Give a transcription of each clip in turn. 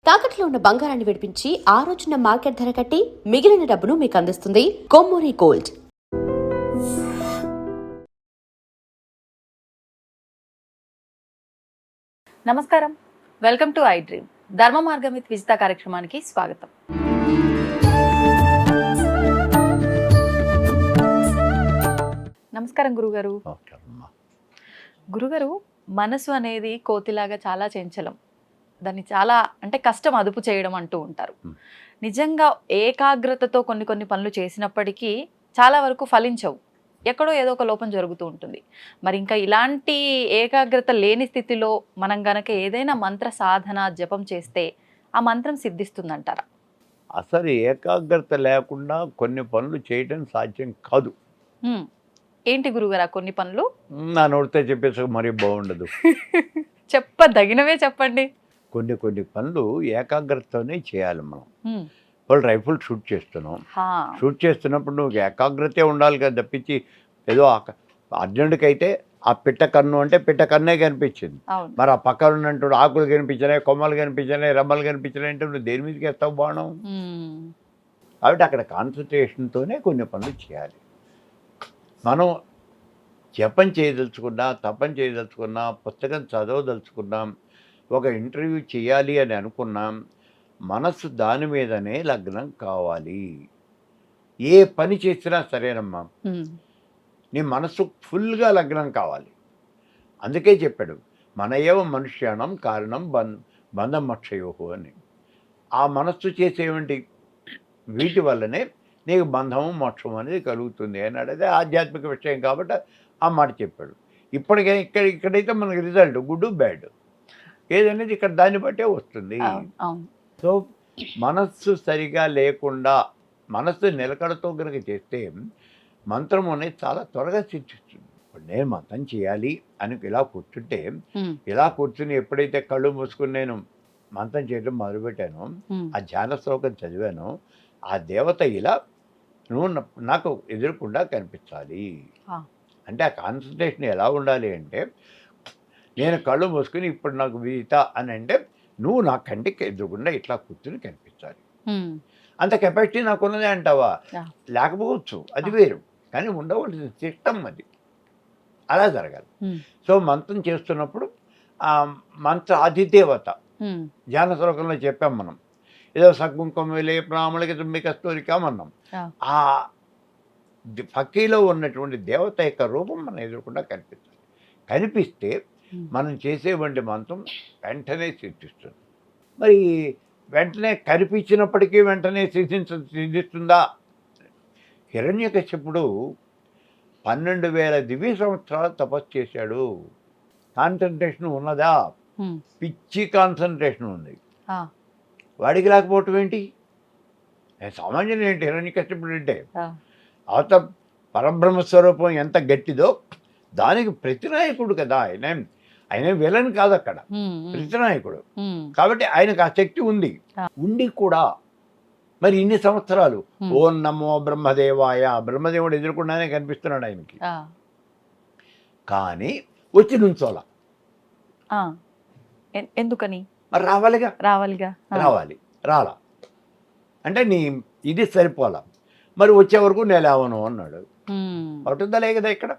తాకట్లో ఉన్న బంగారాన్ని విడిపించి ఆ రోజున మార్కెట్ ధర కట్టి మిగిలిన డబ్బును మీకు అందిస్తుంది కొమ్మూరి గోల్డ్. నమస్కారం, వెల్కమ్ టు ఐ డ్రీమ్. ధర్మ మార్గం విత్ విజిత కార్యక్రమానికి స్వాగతం. నమస్కారం గురుగారు. గురుగారు, మనసు అనేది కోతిలాగా చాలా చంచలం. దాన్ని చాలా కష్టం అదుపు చేయడం అంటూ ఉంటారు. నిజంగా ఏకాగ్రతతో కొన్ని పనులు చేసినప్పటికీ చాలా వరకు ఫలించవు. ఎక్కడో ఏదో ఒక లోపం జరుగుతూ ఉంటుంది. మరి ఇంకా ఇలాంటి ఏకాగ్రత లేని స్థితిలో మనం గనక ఏదైనా మంత్ర సాధన జపం చేస్తే ఆ మంత్రం సిద్ధిస్తుందంటారా? అసలు ఏకాగ్రత లేకుండా కొన్ని పనులు చేయడం సాధ్యం కాదు. ఏంటి గురుగారు కొన్ని పనులు? నా నోటితో చెప్పేసి మరీ బాగుండదు. చెప్పదగినవే చెప్పండి. కొన్ని పనులు ఏకాగ్రతతోనే చేయాలి. మనం వాళ్ళు రైఫిల్ షూట్ చేస్తున్నాం. షూట్ చేస్తున్నప్పుడు నువ్వు ఏకాగ్రతే ఉండాలి కదా, తప్పించి ఏదో అర్జునుడికి అయితే ఆ పిట్ట కన్ను అంటే పిట్ట కన్నే కనిపించింది. మరి ఆ పక్కన ఉన్నట్టు ఆకులు కనిపించినాయి, కొమ్మలు కనిపించినాయి, రెమ్మలు కనిపించినాయి అంటే నువ్వు దేని మీదకి వేస్తావు బాణం? కాబట్టి అక్కడ కాన్సన్ట్రేషన్తోనే కొన్ని పనులు చేయాలి. మనం జపం చేయదలుచుకున్నా, తపం చేయదలుచుకున్నా, పుస్తకం చదవదలుచుకున్నాం, ఒక ఇంటర్వ్యూ చేయాలి అని అనుకున్నాం, మనసు దాని మీదనే లగ్నం కావాలి. ఏ పని చేసినా సరేనమ్మా, నీ మనసు ఫుల్గా లగ్నం కావాలి. అందుకే చెప్పాడు, మన ఏవ మనుష్యాణం కారణం బంధమక్షయోహు అని. ఆ మనస్సు చేసేవంటి వీటి వల్లనే నీకు బంధము మోక్షం అనేది కలుగుతుంది అన్నాడు. అదే ఆధ్యాత్మిక విషయం కాబట్టి ఆ మాట చెప్పాడు. ఇప్పటికే ఇక్కడైతే మనకి రిజల్ట్ గుడ్ బ్యాడ్ ఏదనేది ఇక్కడ దాన్ని బట్టే వస్తుంది. సో మనస్సు సరిగా లేకుండా మనస్సు నిలకడతో కనుక చేస్తే మంత్రం అనేది చాలా త్వరగా సిద్ధిస్తుంది. ఇప్పుడు నేను మంత్రం చేయాలి అని ఇలా కూర్చుంటే, ఇలా కూర్చుని ఎప్పుడైతే కళ్ళు మూసుకుని నేను మంత్రం చేయడం మొదలుపెట్టాను, ఆ ధ్యాన శ్లోకం చదివాను, ఆ దేవత ఇలా నువ్వు నాకు ఎదురకుండా కనిపించాలి అంటే ఆ కాన్సన్ట్రేషన్ ఎలా ఉండాలి అంటే, నేను కళ్ళు మూసుకుని ఇప్పుడు నాకు విజిత అని అంటే నువ్వు నా కంటికి ఎదురుకుండా ఇట్లా కూర్చుని కనిపించాలి. అంత కెపాసిటీ నాకున్నదే అంటావా? లేకపోవచ్చు, అది వేరు, కానీ ఉండవలసిన సిస్టమ్ అది అలా జరగాలి. సో మంత్రం చేస్తున్నప్పుడు ఆ మంత్ర అధిదేవత ధ్యాన శ్లోకంలో చెప్పాం మనం, ఏదో సగ్గుంకమలే బ్రాహ్మణికి తుమ్మిక స్తోరికామన్నాం. ఆ భక్తిలో ఉన్నటువంటి దేవత యొక్క రూపం మనం ఎదురకుండా కనిపించాలి. కనిపిస్తే మనం చేసేటువంటి మంత్రం వెంటనే సిద్ధిస్తుంది. మరి వెంటనే కనిపించినప్పటికీ వెంటనే సిద్ధిస్తుందా? హిరణ్యకశ్యపుడు 12,000 దివ్య సంవత్సరాలు తపస్సు చేశాడు. కాన్సన్ట్రేషన్ ఉన్నదా? పిచ్చి కాన్సన్ట్రేషన్ ఉంది. వాడికి లేకపోవటం ఏంటి? సామాన్యుడు ఏంటి హిరణ్యకశ్యపుడు అంటే? అవత పరబ్రహ్మస్వరూపం ఎంత గట్టిదో దానికి ప్రతినాయకుడు కదా ఆయన. ఆయన విలన్ కాదు, అక్కడ ప్రతినాయకుడు. కాబట్టి ఆయనకు ఆ శక్తి ఉంది. ఉండి కూడా మరి ఇన్ని సంవత్సరాలు ఓం నమో బ్రహ్మదేవాయ, బ్రహ్మదేవుడు ఎదుర్కొండానే కనిపిస్తున్నాడు ఆయనకి. కానీ వచ్చి నుంచోలా. ఎందుకని? మరి రావాలి రాలా అంటే నీ ఇది సరిపోలా. మరి వచ్చే వరకు నేలేవను అన్నాడు. పట్టుదలే కదా ఇక్కడ.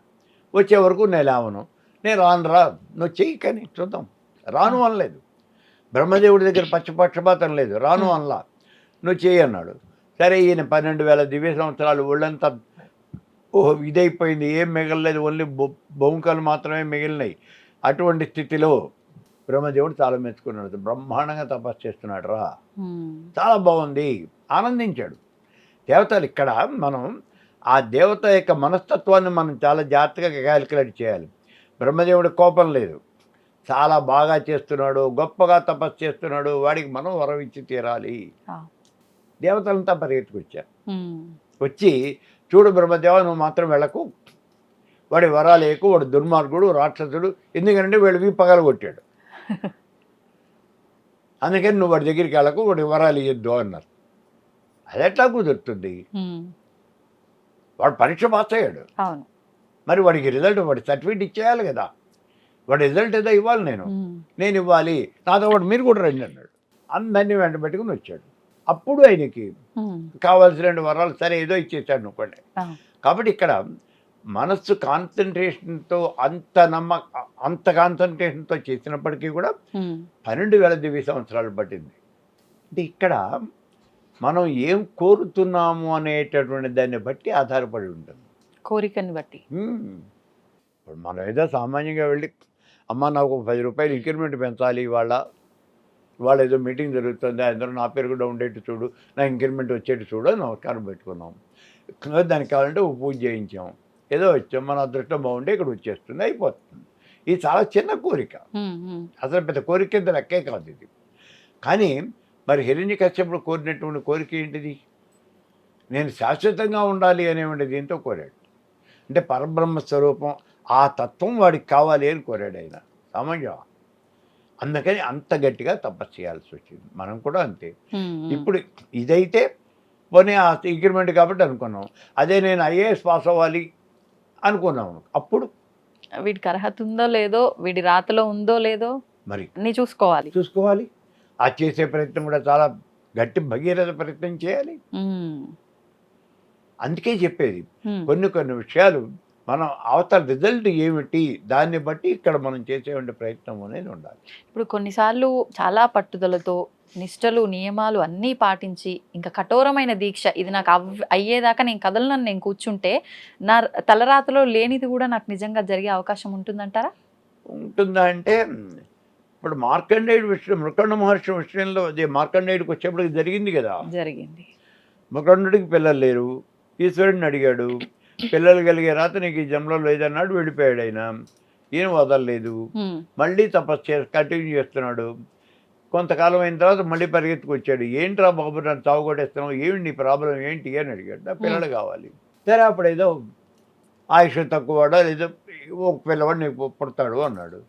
వచ్చే వరకు నేలేవను, నేను రాను రా, నువ్వు చెయ్యి, కానీ చూద్దాం. రాను అనలేదు. బ్రహ్మదేవుడి దగ్గర పక్షపాతం లేదు, రాను అనలా, నువ్వు చెయ్యి అన్నాడు. సరే, ఈయన 12,000 దివ్య సంవత్సరాలు ఒళ్ళంతా ఇదైపోయింది, ఏం మిగలలేదు, ఓన్లీ బొంకలు మాత్రమే మిగిలినాయి. అటువంటి స్థితిలో బ్రహ్మదేవుడు చాలా మెచ్చుకున్నాడు. బ్రహ్మాండంగా తపస్సు చేస్తున్నాడు రా, చాలా బాగుంది, ఆనందించాడు. దేవతలు ఇక్కడ మనం ఆ దేవత యొక్క మనస్తత్వాన్ని మనం చాలా జాగ్రత్తగా క్యాలిక్యులేట్ చేయాలి. బ్రహ్మదేవుడి కోపం లేదు, చాలా బాగా చేస్తున్నాడు, గొప్పగా తపస్సు చేస్తున్నాడు, వాడికి మనం వరం ఇచ్చి తీరాలి. దేవతలంతా పరిగెత్తుకొచ్చారు. వచ్చి చూడు బ్రహ్మదేవ, నువ్వు మాత్రం వెళ్ళకు, వాడి వరాలు ఎక్కువ, వాడు దుర్మార్గుడు, రాక్షసుడు, ఎందుకంటే వీళ్ళవి పగలగొట్టాడు, అందుకని నువ్వు వాడి దగ్గరికి వెళ్ళకు, వాడి వరాలు ఇయ్యొద్దు అన్నారు. అది ఎట్లా కుదురుతుంది? వాడు పరీక్ష పాస్ అయ్యాడు, మరి వాడికి రిజల్ట్, వాడి సర్టిఫికేట్ ఇచ్చేయాలి కదా. వాడి రిజల్ట్ ఏదో ఇవ్వాలి, నేను ఇవ్వాలి, నాతో పాటు మీరు కూడా రండి అన్నాడు. అందరినీ వెంట పెట్టుకుని వచ్చాడు. అప్పుడు ఆయనకి కావాల్సిన వరాలు సరే ఏదో ఇచ్చేసాడు అనుకోండి. కాబట్టి ఇక్కడ మనస్సు కాన్సన్ట్రేషన్తో అంత కాన్సన్ట్రేషన్తో చేసినప్పటికీ కూడా 12,000 దివ్య సంవత్సరాలు పట్టింది. అంటే ఇక్కడ మనం ఏం కోరుతున్నాము అనేటటువంటి దాన్ని బట్టి ఆధారపడి ఉంటుంది, కోరికని బట్టి. ఇప్పుడు మనం ఏదో సామాన్యంగా వెళ్ళి అమ్మ నాకు 10 రూపాయలు ఇంక్రిమెంట్ పెంచాలి, ఇవాళ ఏదో మీటింగ్ జరుగుతుంది, అందరూ నా పేరు కూడా ఉండేట్టు చూడు, నా ఇంక్రిమెంట్ వచ్చేట్టు చూడు నమస్కారం పెట్టుకున్నాం. దానికి కావాలంటే ఓ పూజ చేయించాం, ఏదో వచ్చాం, మన అదృష్టం బాగుంటే ఇక్కడ వచ్చేస్తుంది, అయిపోతుంది. ఇది చాలా చిన్న కోరిక, అసలు పెద్ద కోరిక కింద లెక్కే కాదు ఇది. కానీ మరి హిరణ్యకశ్యపుడు కోరినటువంటి కోరిక ఏంటిది? నేను శాశ్వతంగా ఉండాలి అనేటువంటి దీంతో కోరాడు. అంటే పరబ్రహ్మ స్వరూపం ఆ తత్వం వాడికి కావాలి అని కోరాడు ఆయన. సామాన్యం. అందుకని అంత గట్టిగా తపస్సు చేయాల్సి వచ్చింది. మనం కూడా అంతే. ఇప్పుడు ఇదైతే పోనీ ఆ ఇంక్రిమెంట్ కాబట్టి అనుకున్నాం, అదే నేను ఐఏఎస్ పాస్ అవ్వాలి అనుకున్నాము, అప్పుడు వీడికి అర్హత ఉందో లేదో, వీడి రాతలో ఉందో లేదో మరి అన్నీ చూసుకోవాలి. ఆ చేసే ప్రయత్నం కూడా చాలా గట్టి భగీరథ ప్రయత్నం చేయాలి. అందుకే చెప్పేది కొన్ని విషయాలు మనం అవతల రిజల్ట్ ఏమిటి దాన్ని బట్టి ఇక్కడ మనం చేసేటువంటి ప్రయత్నం అనేది ఉండాలి. ఇప్పుడు కొన్నిసార్లు చాలా పట్టుదలతో నిష్టలు నియమాలు అన్నీ పాటించి ఇంకా కఠోరమైన దీక్ష, ఇది నాకు అయ్యేదాకా నేను కదలనని నేను కూర్చుంటే నా తలరాతలో లేనిది కూడా నాకు నిజంగా జరిగే అవకాశం ఉంటుందంటారా? ఉంటుందా అంటే ఇప్పుడు మార్కండేయుడు విషయం, మృకండ మహర్షి విషయంలో అదే మార్కండేయుడికి వచ్చేప్పటికి జరిగింది కదా. జరిగింది. మృకండుడికి పిల్లలు లేరు, ఈశ్వరుడిని అడిగాడు, పిల్లలు కలిగే రాత నీకు ఈ జన్మలో లేదన్నాడు, వెళ్ళిపోయాడు. ఈయన వదలలేదు, మళ్ళీ తపస్సు కంటిన్యూ చేస్తున్నాడు. కొంతకాలం అయిన తర్వాత మళ్ళీ పరిగెత్తుకొచ్చాడు, ఏంట్రా బాబు నన్ను తాగుకొట్టేస్తున్నావు, ఏమి నీ ప్రాబ్లం ఏంటి అని అడిగాడు. నా పిల్లలు కావాలి. సరే అప్పుడు ఏదో ఆయుష్ తక్కువడా లేదో ఒక పిల్లవాడు నీకు పుడతాడు అన్నాడు,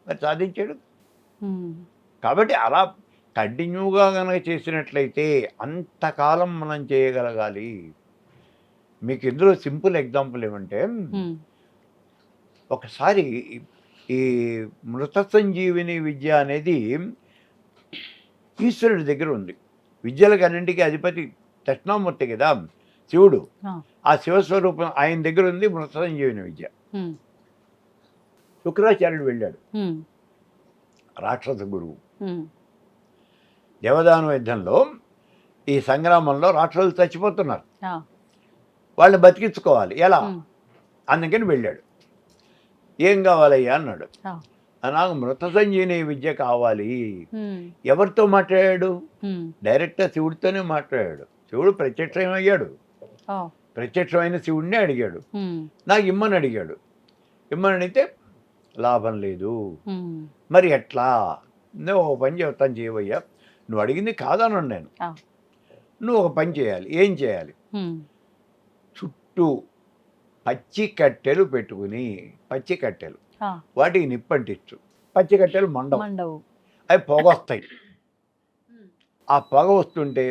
మరి సాధించాడు. కాబట్టి అలా కంటిన్యూగా కనుక చేసినట్లయితే అంతకాలం మనం చేయగలగాలి. మీకు ఇందులో సింపుల్ ఎగ్జాంపుల్ ఏమంటే, ఒకసారి ఈ మృత సంజీవిని విద్య అనేది ఈశ్వరుడి దగ్గర ఉంది. విద్యలకు అన్నింటికీ అధిపతి దక్షిణామూర్తి కదా శివుడు. ఆ శివస్వరూపం ఆయన దగ్గర ఉంది మృత సంజీవిని విద్య. శుక్రాచార్యుడు వెళ్ళాడు, రాక్షస గురువు. దేవదాన యుద్ధంలో ఈ సంగ్రామంలో రాక్షసులు చచ్చిపోతున్నారు, వాళ్ళని బతికించుకోవాలి ఎలా, అందుకని వెళ్ళాడు. ఏం కావాలయ్యా అన్నాడు. నాకు మృత సంజీవిని విద్య కావాలి. ఎవరితో మాట్లాడాడు? డైరెక్ట్గా శివుడితోనే మాట్లాడాడు. శివుడు ప్రత్యక్షమయ్యాడు, ప్రత్యక్షమైన శివుడినే అడిగాడు, నాకు ఇమ్మని అడిగాడు. ఇమ్మని అడిగితే లాభం లేదు. మరి ఎట్లా? నువ్వు ఒక పని చెప్తాను చేయవయ్యా, నువ్వు అడిగింది కాదన్నాను నేను. నువ్వు ఒక పని చేయాలి. ఏం చేయాలి? చుట్టూ పచ్చి కట్టెలు పెట్టుకుని, పచ్చి కట్టెలు వాటికి నిప్పంటించు. పచ్చి కట్టెలు మండవు, అవి పొగ వస్తాయి. ఆ పొగ వస్తుంటే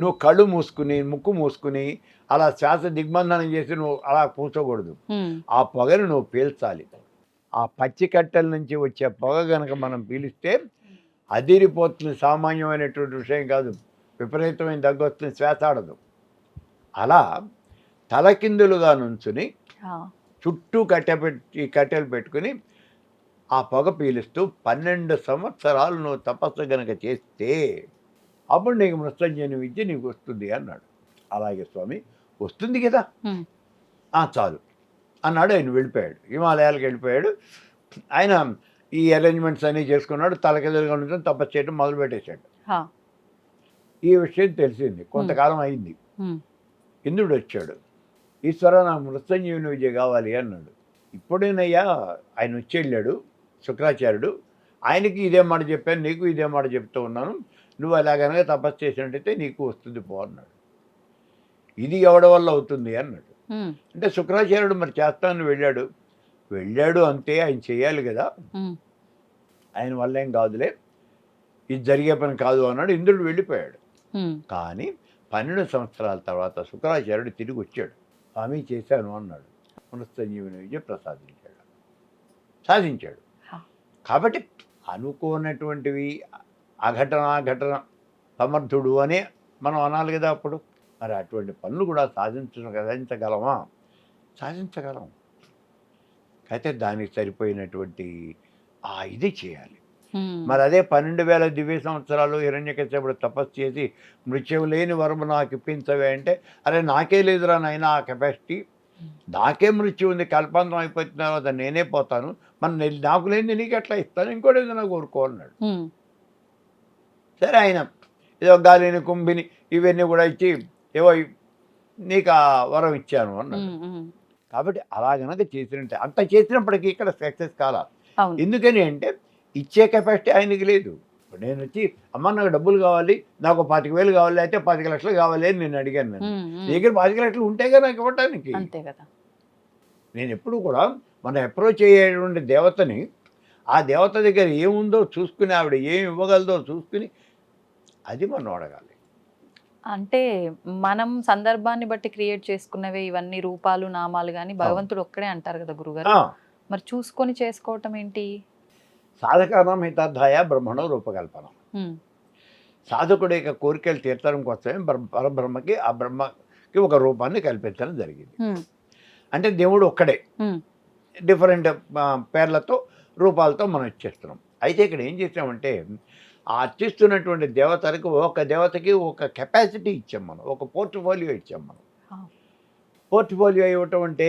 నువ్వు కళ్ళు మూసుకుని ముక్కు మూసుకుని అలా శ్వాస దిగ్బంధనం చేసి నువ్వు అలా కూర్చోకూడదు. ఆ పొగను నువ్వు పీల్చాలి. ఆ పచ్చి కట్టెల నుంచి వచ్చే పొగ కనుక మనం పీలిస్తే అదిరిపోతుంది. సామాన్యమైనటువంటి విషయం కాదు, విపరీతమైన దగ్గు వస్తుంది, శ్వాస ఆడదు. అలా తలకిందులుగా నుంచుని చుట్టూ కట్టెలు పెట్టుకుని ఆ పొగ పీలుస్తూ 12 సంవత్సరాలు నువ్వు తపస్సు కనుక చేస్తే అప్పుడు నీకు మృత్యుంజయ విద్య నీకు వస్తుంది అన్నాడు. అలాగే స్వామి వస్తుంది కదా, చాలు అన్నాడు. ఆయన వెళ్ళిపోయాడు, హిమాలయాలకు వెళ్ళిపోయాడు. ఆయన ఈ అరేంజ్మెంట్స్ అన్నీ చేసుకున్నాడు, తలకిందులుగా నుంచి తపస్సు చేయడం మొదలుపెట్టేశాడు. ఈ విషయం తెలిసింది, కొంతకాలం అయింది. ఇంద్రుడు వచ్చాడు, ఈశ్వర నాకు మృత్యుంజయుని విద్య కావాలి అన్నాడు. ఇప్పుడేనయ్యా ఆయన వచ్చి వెళ్ళాడు శుక్రాచార్యుడు, ఆయనకి ఇదే మాట చెప్పాను, నీకు ఇదే మాట చెప్తూ ఉన్నాను, నువ్వు అలాగనగా తపస్సు చేసినట్టయితే నీకు వస్తుంది పో అన్నాడు. ఇది ఎవడి వల్ల అవుతుంది అన్నాడు. అంటే శుక్రాచార్యుడు మరి చేస్తానని వెళ్ళాడు అంతే, ఆయన చేయాలి కదా, ఆయన వల్ల ఏం కాదులే, ఇది జరిగే పని కాదు అన్నాడు. ఇంద్రుడు వెళ్ళిపోయాడు. కానీ 12 సంవత్సరాల తర్వాత శుక్రాచార్యుడు తిరిగి వచ్చాడు. స్వామి చేశాను అన్నాడు. మృత్యుంజయుని విద్య సాధించాడు. కాబట్టి అనుకోనటువంటివి అఘటన సమర్థుడు అని మనం అనాలి కదా అప్పుడు. మరి అటువంటి పనులు కూడా సాధించగలమా? సాధించగలం. అయితే దానికి సరిపోయినటువంటి ఇది చేయాలి. మరి అదే 12,000 దివ్య సంవత్సరాలు హిరణ్యకశ్యపుడు తపస్సు చేసి మృత్యువు లేని వరము నాకు ఇప్పించవే అంటే, అరే నాకే లేదురా నాయన ఆ కెపాసిటీ, నాకే మృత్యు ఉంది, కల్పాంతం అయిపోతున్న తర్వాత నేనే పోతాను, మరి నాకు లేని నీకు ఎట్లా ఇస్తాను, ఇంకోటి ఏదైనా కోరుకో అన్నాడు. సరే ఆయన ఏదో గాలిని కుంభిని ఇవన్నీ కూడా ఇచ్చి ఏవో నీకు ఆ వరం ఇచ్చాను అన్నాడు. కాబట్టి అలా గనక చేసినట్టే అంత చేసినప్పటికీ ఇక్కడ సక్సెస్ కాలా. ఎందుకని అంటే ఇచ్చే కెపాసిటీ ఆయనకి లేదు. నేను వచ్చి అమ్మ నాకు డబ్బులు కావాలి, నాకు 25,000 కావాలి, అయితే 10 లక్షలు కావాలి అని నేను అడిగాను. నేను దగ్గర 10 లక్షలు ఉంటేగా నాకు ఇవ్వటానికి. నేను ఎప్పుడు కూడా మనం అప్రోచ్ అయ్యేటువంటి దేవతని, ఆ దేవత దగ్గర ఏముందో చూసుకుని, ఆవిడ ఏమి ఇవ్వగలదో చూసుకుని అది మనం అడగాలి. అంటే మనం సందర్భాన్ని బట్టి క్రియేట్ చేసుకున్నవే ఇవన్నీ రూపాలు నామాలు కానీ భగవంతుడు ఒక్కడే అంటారు కదా గురుగారు. మరి చూసుకొని చేసుకోవటం ఏంటి? సాధకానం హితార్థాయ బ్రహ్మణో రూపకల్పన. సాధకుడి యొక్క కోరికలు తీర్చడం కోసమే పరబ్రహ్మకి, ఆ బ్రహ్మకి ఒక రూపాన్ని కల్పించడం జరిగింది. అంటే దేవుడు ఒక్కడే, డిఫరెంట్ పేర్లతో రూపాలతో మనం ఇచ్చేస్తున్నాం. అయితే ఇక్కడ ఏం చేసామంటే ఆ అర్చిస్తున్నటువంటి దేవతలకు ఒక దేవతకి ఒక కెపాసిటీ ఇచ్చాం మనం, ఒక పోర్ట్ఫోలియో ఇచ్చాం మనం. పోర్ట్ఫోలియో ఇవ్వటం అంటే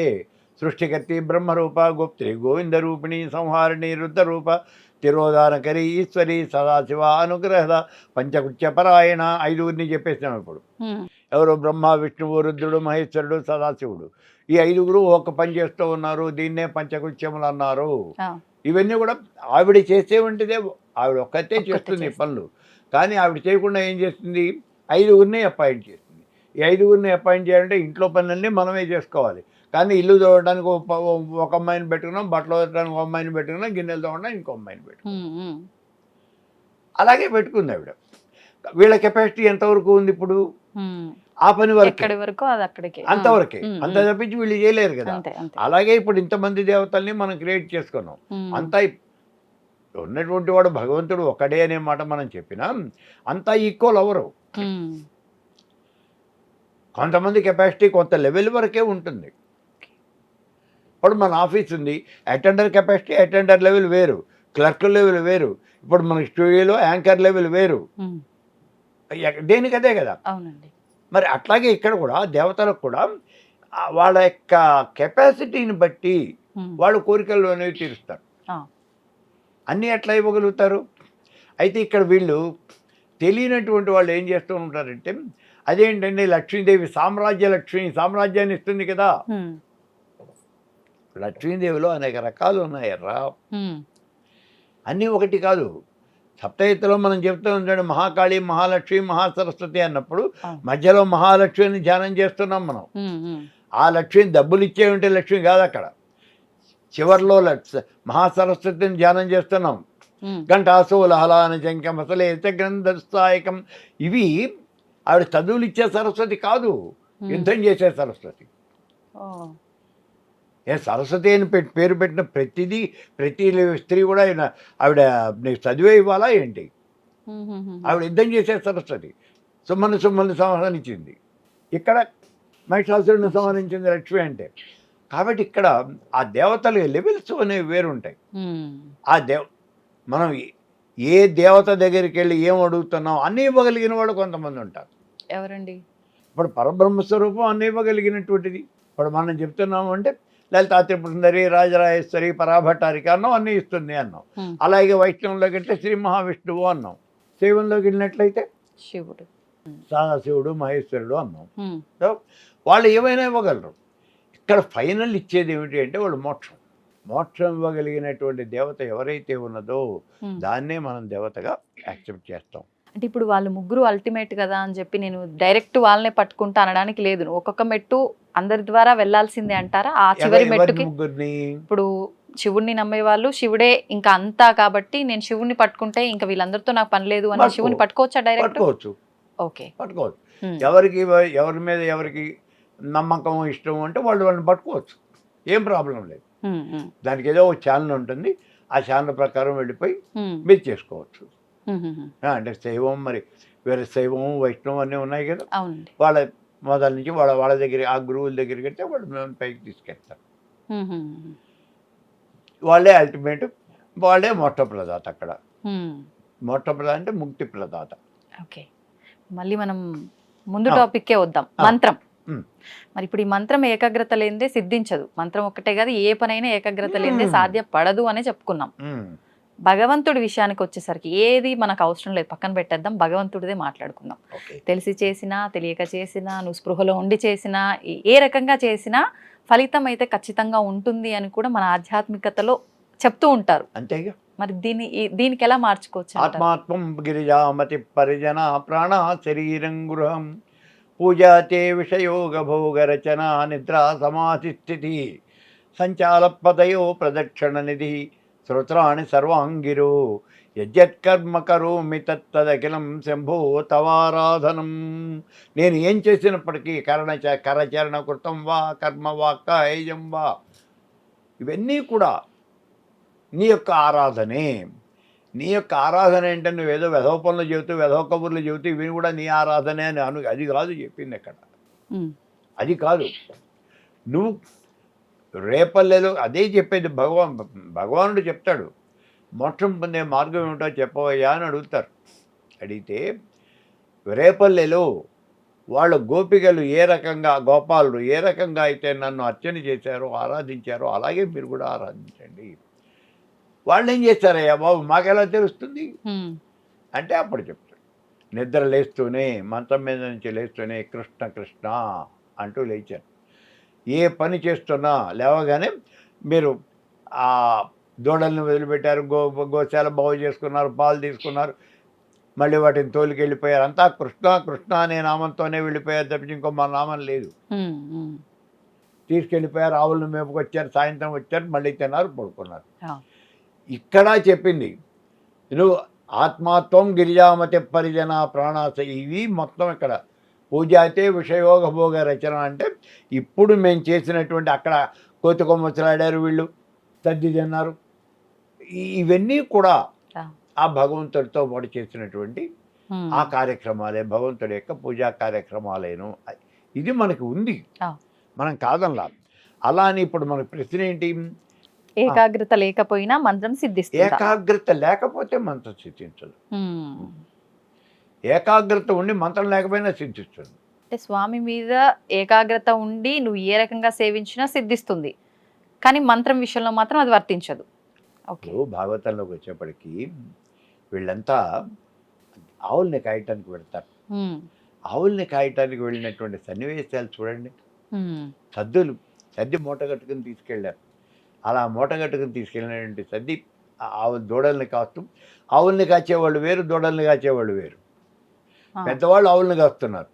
సృష్టికర్తి బ్రహ్మరూప, గుప్త్రి గోవింద రూపిణి, సంహారిణి రుద్రరూప, తిరోధానకరి ఈశ్వరి, సదాశివ అనుగ్రహ, పంచకృత్యపరాయణ, 5గురిని చెప్పేసినాం. ఇప్పుడు ఎవరు? బ్రహ్మ, విష్ణువు, రుద్రుడు, మహేశ్వరుడు, సదాశివుడు. ఈ 5గురు ఒక పని చేస్తూ ఉన్నారు, దీన్నే పంచకృత్యములు అన్నారు. ఇవన్నీ కూడా ఆవిడ చేసేవంటిదే, ఆవిడ ఒక్కతే చేస్తుంది పనులు. కానీ ఆవిడ చేయకుండా ఏం చేస్తుంది? 5గురిని అపాయింట్ చేస్తుంది. ఈ 5గురిని అపాయింట్ చేయాలంటే ఇంట్లో పనులన్నీ మనమే చేసుకోవాలి. కానీ ఇల్లు తోడడానికి ఒక అమ్మాయిని పెట్టుకున్నాం, బట్టలు తోడడానికి ఒక అమ్మాయిని పెట్టుకున్నాం, గిన్నెలు తోడడానికి ఇంకో అమ్మాయిని పెట్టుకున్నాం. అలాగే పెట్టుకుంది ఆవిడ. వీళ్ళ కెపాసిటీ ఎంతవరకు ఉంది ఇప్పుడు? ఆ పని వరకు అంతవరకే, అంత తప్పించి వీళ్ళు చేయలేరు కదా. అలాగే ఇప్పుడు ఇంతమంది దేవతల్ని మనం క్రియేట్ చేసుకున్నాం. అంతా ఉన్నటువంటి వాడు భగవంతుడు ఒకడే అనే మాట మనం చెప్పినా అంతా ఈక్వల్ అవరు. కొంతమంది కెపాసిటీ కొంత లెవెల్ వరకే ఉంటుంది. ఇప్పుడు మన ఆఫీస్ ఉంది, అటెండర్ కెపాసిటీ, అటెండర్ లెవెల్ వేరు, క్లర్క్ లెవెల్ వేరు. ఇప్పుడు మన స్టూడియోలో యాంకర్ లెవెల్ వేరు, దేనికి అదే కదా. మరి అట్లాగే ఇక్కడ కూడా దేవతలకు కూడా వాళ్ళ యొక్క కెపాసిటీని బట్టి వాళ్ళు కోరికలు అనేవి తీరుస్తారు. అన్నీ ఎట్లా ఇవ్వగలుగుతారు? అయితే ఇక్కడ వీళ్ళు తెలియనటువంటి వాళ్ళు ఏం చేస్తూ ఉంటారంటే, అదేంటండి లక్ష్మీదేవి సామ్రాజ్యాన్ని ఇస్తుంది కదా. లక్ష్మీదేవిలో అనేక రకాలు ఉన్నాయర్రా, అన్నీ ఒకటి కాదు. సప్తహితలో మనం చెప్తూ ఉంటాడు మహాకాళి, మహాలక్ష్మి, మహాసరస్వతి అన్నప్పుడు మధ్యలో మహాలక్ష్మిని ధ్యానం చేస్తున్నాం మనం. ఆ లక్ష్మిని డబ్బులు ఇచ్చే ఉంటే లక్ష్మి కాదు అక్కడ. చివరిలో మహాసరస్వతిని ధ్యానం చేస్తున్నాం. ఘంటాసో లహలాన శంఖం అసలే గ్రంథస్థాయకం. ఇవి ఆవిడ చదువులు ఇచ్చే సరస్వతి కాదు, యుద్ధం చేసే సరస్వతి. సరస్వతి అని పేరు పెట్టిన ప్రతి స్త్రీ కూడా ఆవిడ నీకు చదివే ఇవ్వాలా ఏంటి? ఆవిడ యుద్ధం చేసే సరస్వతి. సుమ్మని సంహరించింది. ఇక్కడ మహిషాసురుని సంహరించింది లక్ష్మి అంటే. కాబట్టి ఇక్కడ ఆ దేవతల లెవెల్స్ అనేవి వేరుంటాయి. మనం ఏ దేవత దగ్గరికి వెళ్ళి ఏం అడుగుతున్నాం అన్నీ ఇవ్వగలిగిన వాడు కొంతమంది ఉంటారు. ఎవరండి? ఇప్పుడు పరబ్రహ్మస్వరూపం అన్నీ ఇవ్వగలిగినటువంటిది. ఇప్పుడు మనం చెప్తున్నాము అంటే లలితా త్రిపుర రాజరాజేశ్వరి, పరాభట్టారిక అన్నాం, అన్నీ ఇస్తుంది అన్నాం. అలాగే వైష్ణవంలోకి వెళ్తే శ్రీ మహావిష్ణువు అన్నాం. శైవంలోకి వెళ్ళినట్లయితే శివుడు, సదాశివుడు, మహేశ్వరుడు అన్నాం. సో వాళ్ళు ఏమైనా ఇవ్వగలరు. ఇక్కడ ఫైనల్ ఇచ్చేది ఏమిటి అంటే వాళ్ళు మోక్షం ఇవ్వగలిగినటువంటి దేవత ఎవరైతే ఉన్నదో దాన్నే మనం దేవతగా యాక్సెప్ట్ చేస్తాం. అంటే ఇప్పుడు వాళ్ళు ముగ్గురు అల్టిమేట్ కదా అని చెప్పి నేను డైరెక్ట్ వాళ్ళనే పట్టుకుంటా అనడానికి లేదు. ఒక్కొక్క మెట్టు అందరి ద్వారా వెళ్లాల్సిందే అంటారా? ఆ చివరి మెట్టుకి ఇప్పుడు శివుడిని నమ్మే వాళ్ళు శివుడే ఇంకా అంతా కాబట్టి నేను శివుడిని పట్టుకుంటే ఇంకా వీళ్ళందరితో నాకు పని లేదు అని శివుని పట్టుకోవచ్చా? డైరెక్ట్ ఓకే, పట్టుకోవచ్చు. ఎవరి మీద ఎవరికి నమ్మకం ఇష్టం అంటే వాళ్ళని పట్టుకోవచ్చు, ఏం ప్రాబ్లం లేదు. దానికి ఏదో ఒక ఛానల్ ఉంటుంది, ఆ ఛానల్ ప్రకారం వెళ్ళిపోయి మీరు చేసుకోవచ్చు. అంటే శైవం మరి వేరే శైవం వైష్ణవం అన్నీ ఉన్నాయి కదా, అవునండి. వాళ్ళ మొదల నుంచి వాళ్ళ దగ్గర ఆ గురువుల దగ్గరికి వెళ్తే వాళ్ళు మేము పైకి తీసుకెళ్తారు. వాళ్ళే అల్టిమేట్, వాళ్ళే మొట్టప్రదాత అక్కడ. మొట్టప్రదాత అంటే ముక్తి ప్రదాత. ఓకే, మళ్ళీ మనం ముందు ఆ. టాపిక్కే వద్దాం. మంత్రం. ఉమ్. మరి ఇప్పుడు ఈ మంత్రం ఏకాగ్రత లేనిదే సిద్ధించదు. మంత్రం ఒక్కటే కాదు, ఏ పనైనా ఏకాగ్రత లేనిదే మ్మ్. సాధ్యపడదు అనే చెప్పుకున్నాం. ఉమ్. భగవంతుడి విషయానికి వచ్చేసరికి ఏది మనకు అవసరం లేదు, పక్కన పెట్టేద్దాం, భగవంతుడిదే మాట్లాడుకుందాం. ఓకే. తెలిసి చేసినా తెలియక చేసినా నువ్వు స్పృహలో ఉండి చేసినా ఏ రకంగా చేసినా ఫలితం అయితే ఖచ్చితంగా ఉంటుంది అని కూడా మన ఆధ్యాత్మికతలో చెప్తూ ఉంటారు. అంతేగా. మరి దీనికి ఎలా మార్చుకోవచ్చు అంటారు? ఆత్మాత్మం గిరిజామతి పరిజన ప్రాణ శరీరం గృహం పూజాతే విషయోగ భోగ రచన నిద్రా సమాధి స్థితి సంచాలపదయో ప్రదక్షిణ నిధి శ్రోత్రాణి సర్వాంగిరో యజ్జత్కర్మ కరోమి తత్తదఖిలం శంభో తవారాధనం. నేను ఏం చేసినప్పటికీ కరచరణ కృతం వా కర్మ వా కాయం వా, ఇవన్నీ కూడా నీ యొక్క ఆరాధనే. నీ యొక్క ఆరాధన ఏంటంటే నువ్వేదో వెధవ పనులు చెబుతూ వెధవ కబుర్లు చెబుతూ ఇవి కూడా నీ ఆరాధనే అని అది కాదు చెప్పింది అక్కడ. అది కాదు, నువ్వు రేపల్లెలో అదే చెప్పేది. భగవానుడు చెప్తాడు, మోక్షం పొందే మార్గం ఏమిటో చెప్పవయ్యా అని అడుగుతారు. అడిగితే రేపల్లెలో వాళ్ళ గోపికలు ఏ రకంగా, గోపాలుడు ఏ రకంగా అయితే నన్ను అర్చన చేశారో ఆరాధించారో అలాగే మీరు కూడా ఆరాధించండి. వాళ్ళు ఏం చేస్తారయ్యా బాబు మాకెలా తెలుస్తుంది అంటే అప్పుడు చెప్తాడు, నిద్ర లేస్తూనే మంచం మీద నుంచి లేస్తూనే కృష్ణ కృష్ణ అంటూ లేచారు. ఏ పని చేస్తున్నా లేవగానే మీరు ఆ దూడల్ని వదిలిపెట్టారు, గోశాల బాగు చేసుకున్నారు, పాలు తీసుకున్నారు, మళ్ళీ వాటిని తోలికి వెళ్ళిపోయారు, అంతా కృష్ణ కృష్ణ అనే నామంతోనే వెళ్ళిపోయారు తప్పించి ఇంకో మా నామం లేదు. తీసుకెళ్ళిపోయారు, ఆవులను మేపుకొచ్చారు, సాయంత్రం వచ్చారు, మళ్ళీ తిన్నారు, పడుకున్నారు. ఇక్కడ చెప్పింది నువ్వు ఆత్మాత్వం గిరిజామతి పరిజన ప్రాణాస, ఇవి మొత్తం ఇక్కడ పూజాతే విషయోగ భోగ రచన అంటే ఇప్పుడు మేము చేసినటువంటి అక్కడ కోతి కొమ్మచ్చలాడారు, వీళ్ళు సర్ది తిన్నారు, ఇవన్నీ కూడా ఆ భగవంతుడితో పాటు చేసినటువంటి ఆ కార్యక్రమాలే, భగవంతుడి యొక్క పూజా కార్యక్రమాలేను. ఇది మనకి ఉంది, మనం కాదనలా. అలా అని ఇప్పుడు మనకు ప్రశ్న ఏంటి, ఏకాగ్రత లేకపోయినా మంత్రం సిద్ధిస్తుంది. ఏకాగ్రత లేకపోతే మంత్రం సిద్ధించదు, ఏకాగ్రత ఉండి మంత్రం లేకపోయినా సిద్ధిస్తుంది. అంటే స్వామి మీద ఏకాగ్రత ఉండి నువ్వు ఏ రకంగా సేవించినా సిద్ధిస్తుంది, కానీ మంత్రం విషయంలో మాత్రం అది వర్తించదు. ఓకే, భాగవతంలోకి వచ్చేప్పటికీ వీళ్ళంతా ఆవుల్ని కాయటానికి వెళ్తారు. ఆవుల్ని కాయటానికి వెళ్ళినటువంటి సన్నివేశాలు చూడండి. సద్ది మూట కట్టుకుని తీసుకెళ్ళారు. అలా మూట కట్టుకుని తీసుకెళ్ళినటువంటి సద్ది ఆవు దూడల్ని కాస్తూ, ఆవుల్ని కాచేవాళ్ళు వేరు, దూడల్ని కాచేవాళ్ళు వేరు. పెద్దవాళ్ళు ఆవుల్ని కాస్తున్నారు.